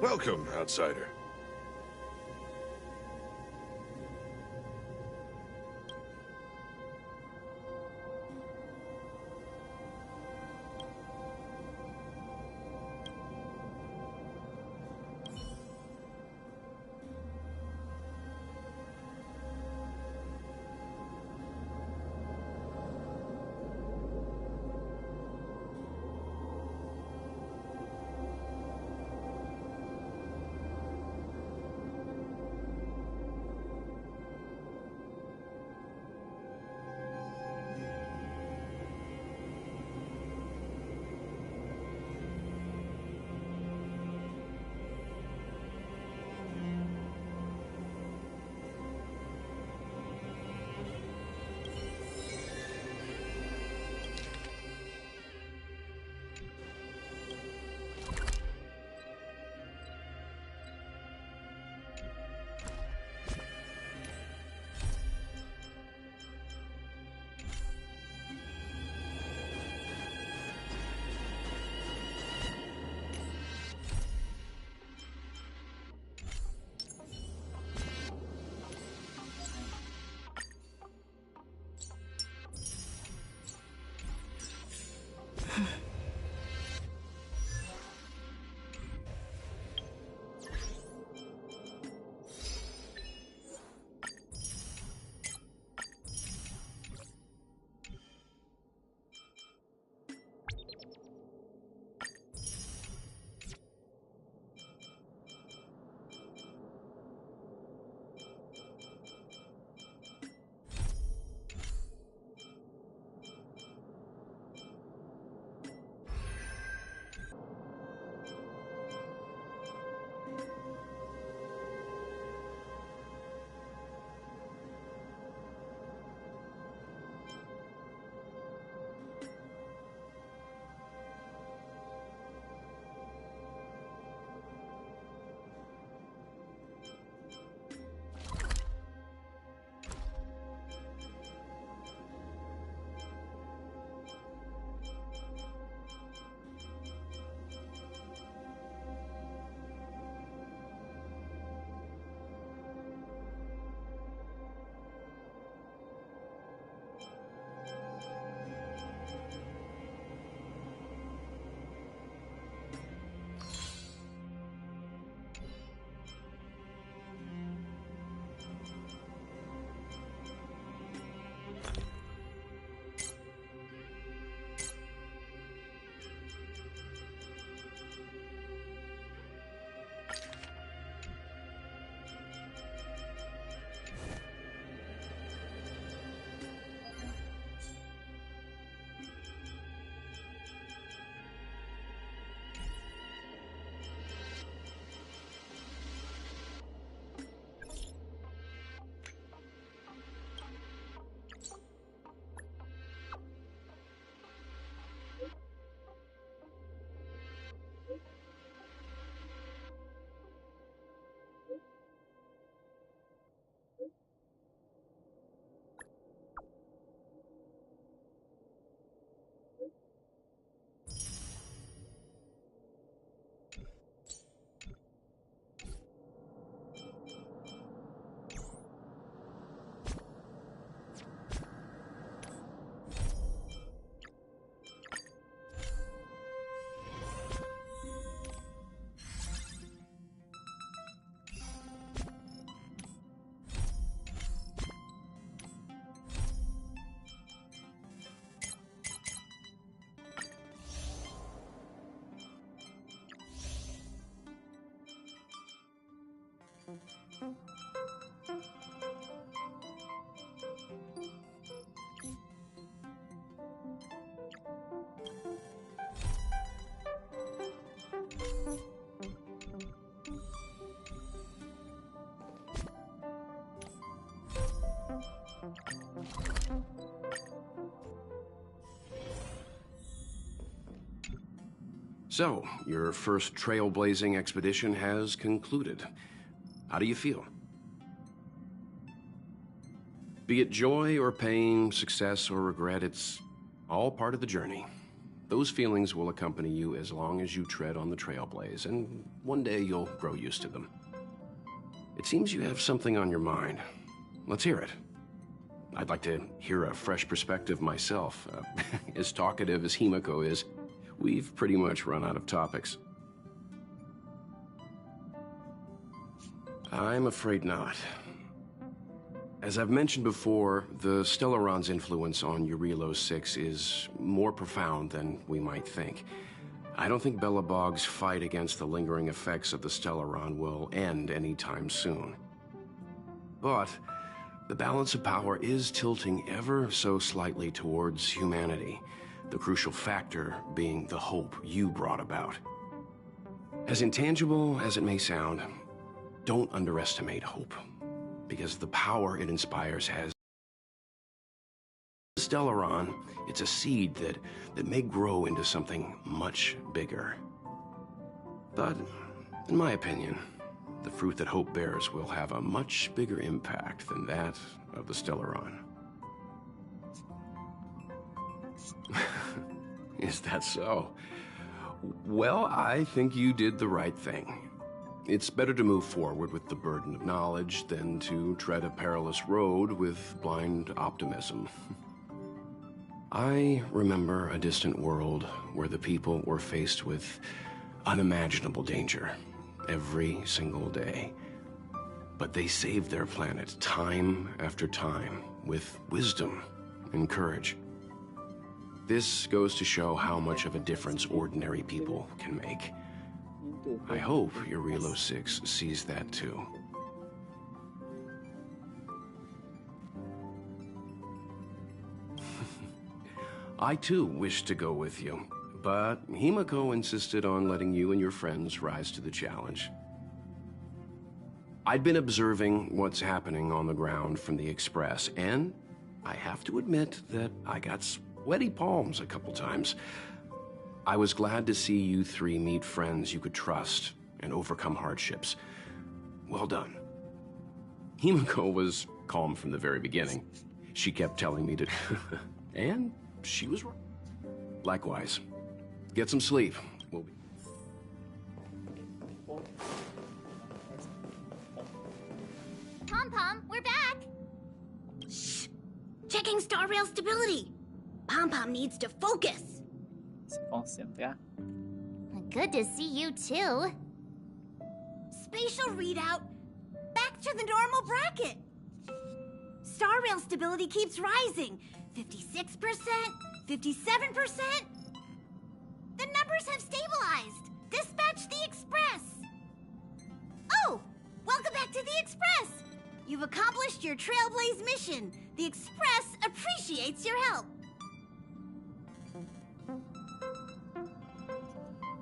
Welcome, outsider. So, your first trailblazing expedition has concluded. How do you feel? Be it joy or pain, success or regret, it's all part of the journey. Those feelings will accompany you as long as you tread on the trailblaze, and one day you'll grow used to them. It seems you have something on your mind. Let's hear it. I'd like to hear a fresh perspective myself. As talkative as Himiko is, we've pretty much run out of topics. I'm afraid not. As I've mentioned before, the Stellaron's influence on Eurilo 6 is more profound than we might think. I don't think Belobog's fight against the lingering effects of the Stellaron will end anytime soon. But the balance of power is tilting ever so slightly towards humanity, the crucial factor being the hope you brought about. As intangible as it may sound, don't underestimate hope, because the power it inspires has... Stellaron, it's a seed that may grow into something much bigger. But, in my opinion, the fruit that hope bears will have a much bigger impact than that of the Stellaron. Is that so? Well, I think you did the right thing. It's better to move forward with the burden of knowledge than to tread a perilous road with blind optimism. I remember a distant world where the people were faced with unimaginable danger every single day. But they saved their planet time after time with wisdom and courage. This goes to show how much of a difference ordinary people can make. I hope Eurilo 6 sees that too. I too wish to go with you, but Himiko insisted on letting you and your friends rise to the challenge. I'd been observing what's happening on the ground from the Express, and I have to admit that I got sweaty palms a couple times. I was glad to see you three meet friends you could trust and overcome hardships. Well done. Himiko was calm from the very beginning. She kept telling me to... and she was right. Likewise. Get some sleep. We'll be... Pom-Pom, we're back! Shh! Checking star rail stability! Pom-Pom needs to focus! Se concentra. Good to see you too. Spatial readout. Back to the normal bracket. Star rail stability keeps rising. 56%, 57%. The numbers have stabilized. Dispatch the Express. Oh, welcome back to the Express. You've accomplished your Trailblaze mission. The Express appreciates your help.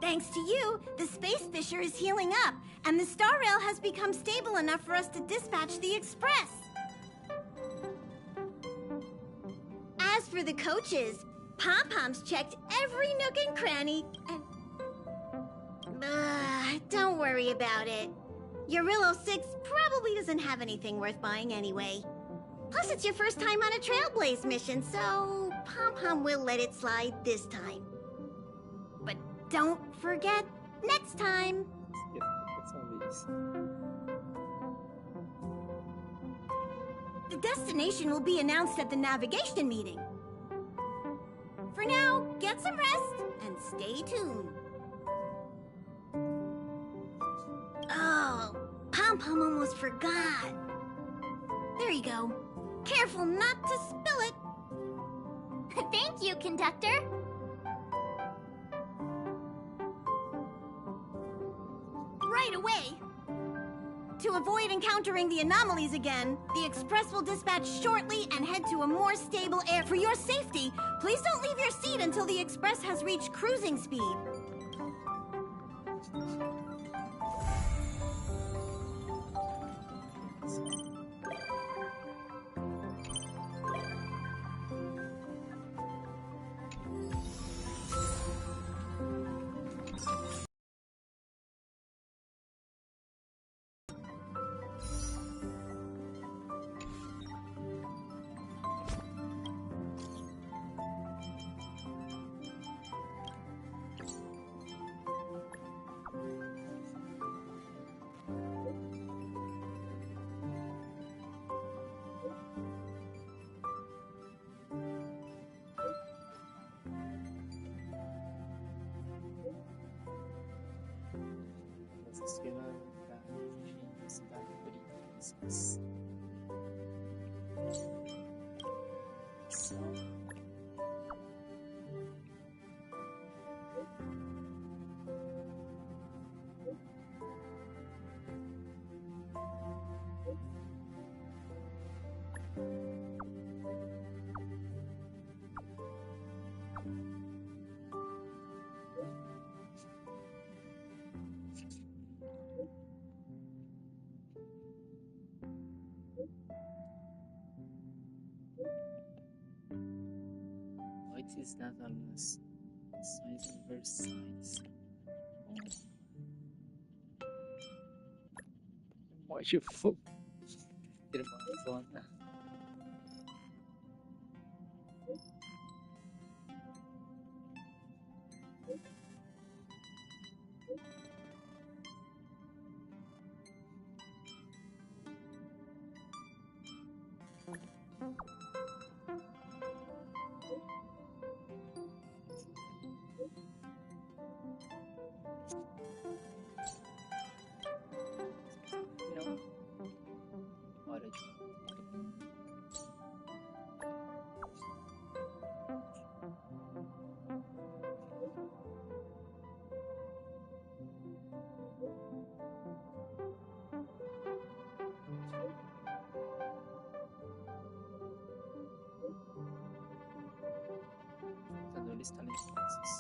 Thanks to you, the space fissure is healing up, and the star rail has become stable enough for us to dispatch the Express. As for the coaches, Pom-Pom's checked every nook and cranny, and... don't worry about it. Eurilo 6 probably doesn't have anything worth buying anyway. Plus, it's your first time on a Trailblaze mission, so Pom-Pom will let it slide this time. But don't forget, next time! The destination will be announced at the navigation meeting. For now, get some rest and stay tuned. Oh, Pom-Pom almost forgot. There you go. Careful not to spill it. Thank you, conductor. Right away. To avoid encountering the anomalies again, the Express will dispatch shortly and head to a more stable air. For your safety, please don't leave your seat until the Express has reached cruising speed. esquema para fugir da cidade britânica. Noites natalícias, ações universais. Morte fogo. Irmãzona. Não. Hora de. Lutadores talentosos.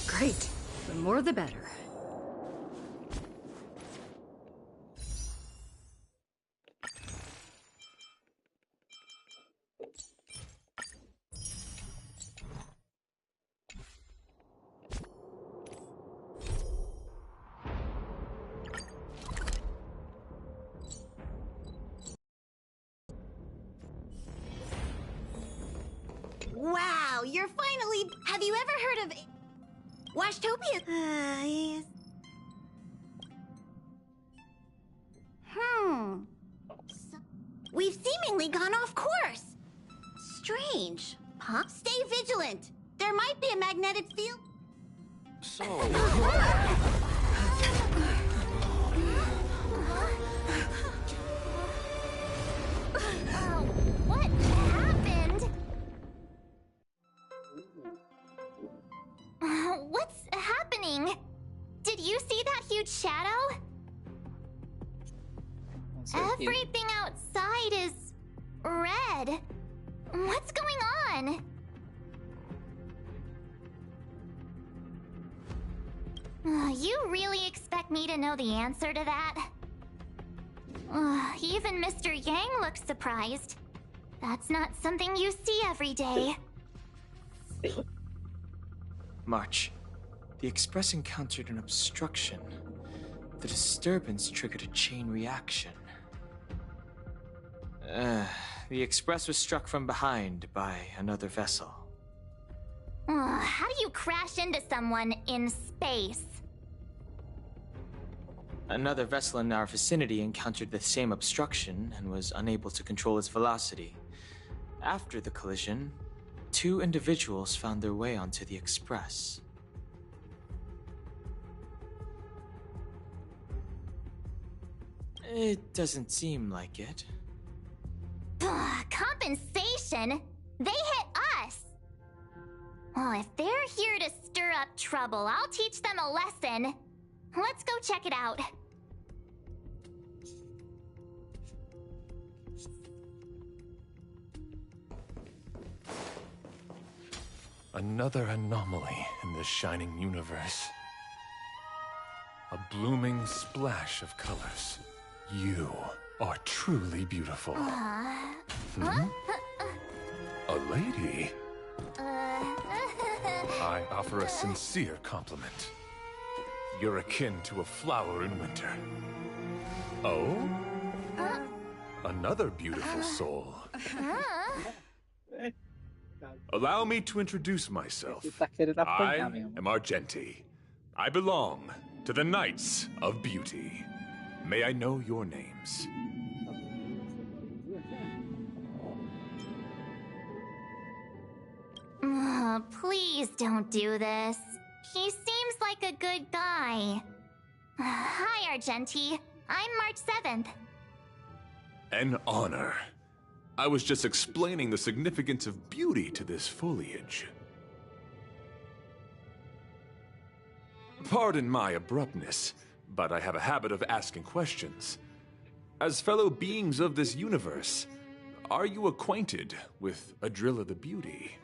Great. The more the better. Wow, you're finally... Have you ever heard of... Washtopia? Yes. We've seemingly gone off course. Strange. Huh? Stay vigilant. There might be a magnetic field. So, What happened? What's happening? Did you see that huge shadow? So cute. Everything outside is red. What's going on? You really expect me to know the answer to that? Even Mr. Yang looks surprised. That's not something you see every day. March. The Express encountered an obstruction. The disturbance triggered a chain reaction. The Express was struck from behind by another vessel. How do you crash into someone in space? Another vessel in our vicinity encountered the same obstruction and was unable to control its velocity. After the collision, 2 individuals found their way onto the Express. It doesn't seem like it. Compensation? They hit us! Well, if they're here to stir up trouble, I'll teach them a lesson. Let's go check it out. Another anomaly in this shining universe. A blooming splash of colors. You are truly beautiful. A lady? I offer a sincere compliment. You're akin to a flower in winter. Oh? Another beautiful soul. Allow me to introduce myself. I am Argenti. I belong to the Knights of Beauty. May I know your names? Please don't do this. He seems like a good guy. Hi, Argenti. I'm March 7th. An honor. I was just explaining the significance of beauty to this foliage. Pardon my abruptness, but I have a habit of asking questions. As fellow beings of this universe, are you acquainted with Adrilla the Beauty?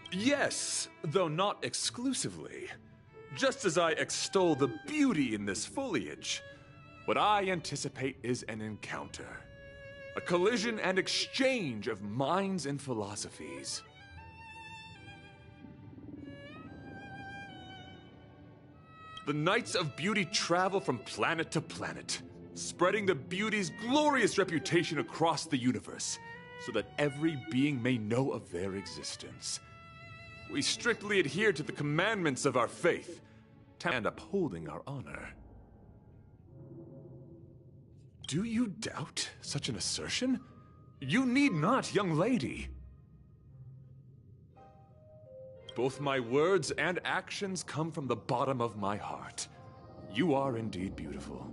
Yes, though not exclusively. Just as I extol the beauty in this foliage, what I anticipate is an encounter. A collision and exchange of minds and philosophies. The Knights of Beauty travel from planet to planet, spreading the beauty's glorious reputation across the universe, so that every being may know of their existence. We strictly adhere to the commandments of our faith, and upholding our honor. Do you doubt such an assertion? You need not, young lady. Both my words and actions come from the bottom of my heart. You are indeed beautiful.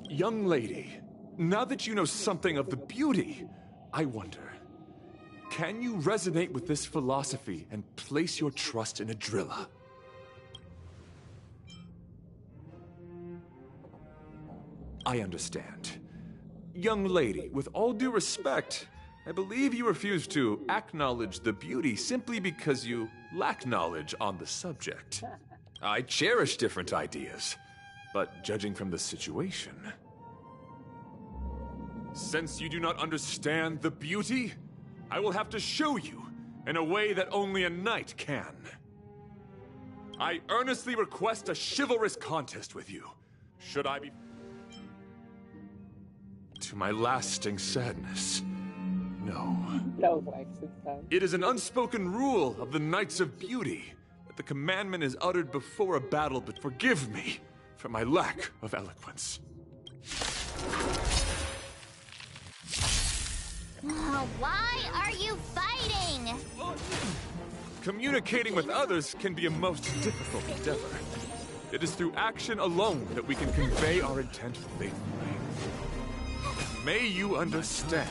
Young lady, now that you know something of the beauty, I wonder, can you resonate with this philosophy and place your trust in Adrilla? I understand. Young lady, with all due respect, I believe you refuse to acknowledge the beauty simply because you lack knowledge on the subject. I cherish different ideas, but judging from the situation... Since you do not understand the beauty, I will have to show you in a way that only a knight can. I earnestly request a chivalrous contest with you. Should I be... To my lasting sadness, no. That was accent time. It is an unspoken rule of the Knights of Beauty that the commandment is uttered before a battle, but forgive me for my lack of eloquence. Why are you fighting? Communicating with others can be a most difficult endeavor. It is through action alone that we can convey our intent faithfully. May you understand.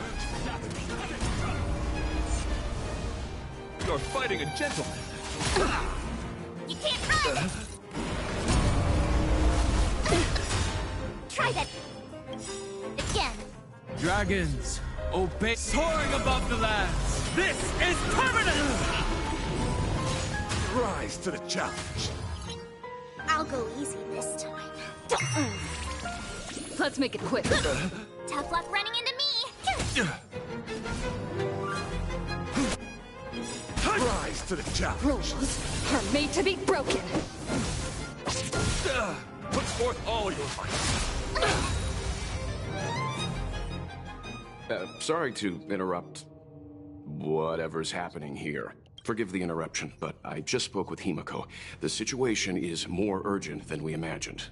You're fighting a gentleman. You can't run! Try that again. Dragons, obey. Soaring above the lands. This is permanent! Rise to the challenge. I'll go easy this time. Let's make it quick. Tough luck running into me. Rise to the challenge. Rules are made to be broken. Put forth all your might. Sorry to interrupt whatever's happening here. Forgive the interruption, but I just spoke with Himiko. The situation is more urgent than we imagined.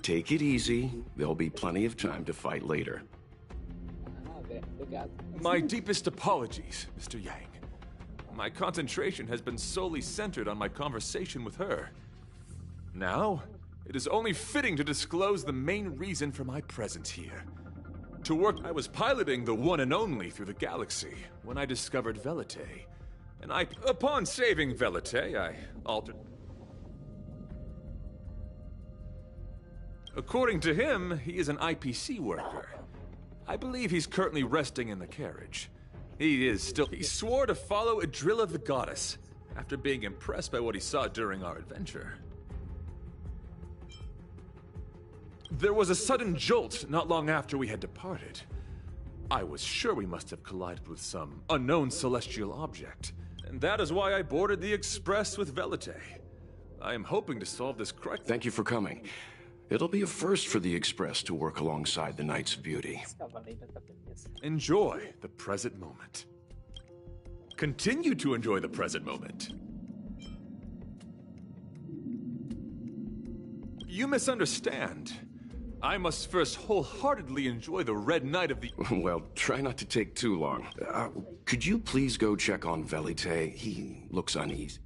Take it easy. There'll be plenty of time to fight later. My deepest apologies, Mr. Yang. My concentration has been solely centered on my conversation with her. Now, it is only fitting to disclose the main reason for my presence here. To work, I was piloting the one and only through the galaxy when I discovered Velite. And upon saving Velite, I altered. According to him, he is an IPC worker. I believe he's currently resting in the carriage. He swore to follow Adrilla the Goddess, after being impressed by what he saw during our adventure. There was a sudden jolt not long after we had departed. I was sure we must have collided with some unknown celestial object, and that is why I boarded the Express with Velite. I am hoping to solve this correctly. Thank you for coming. It'll be a first for the Express to work alongside the Knights of Beauty. Enjoy the present moment. Continue to enjoy the present moment. You misunderstand. I must first wholeheartedly enjoy the Red Knight of the... Well, try not to take too long. Could you please go check on Velite? He looks uneasy.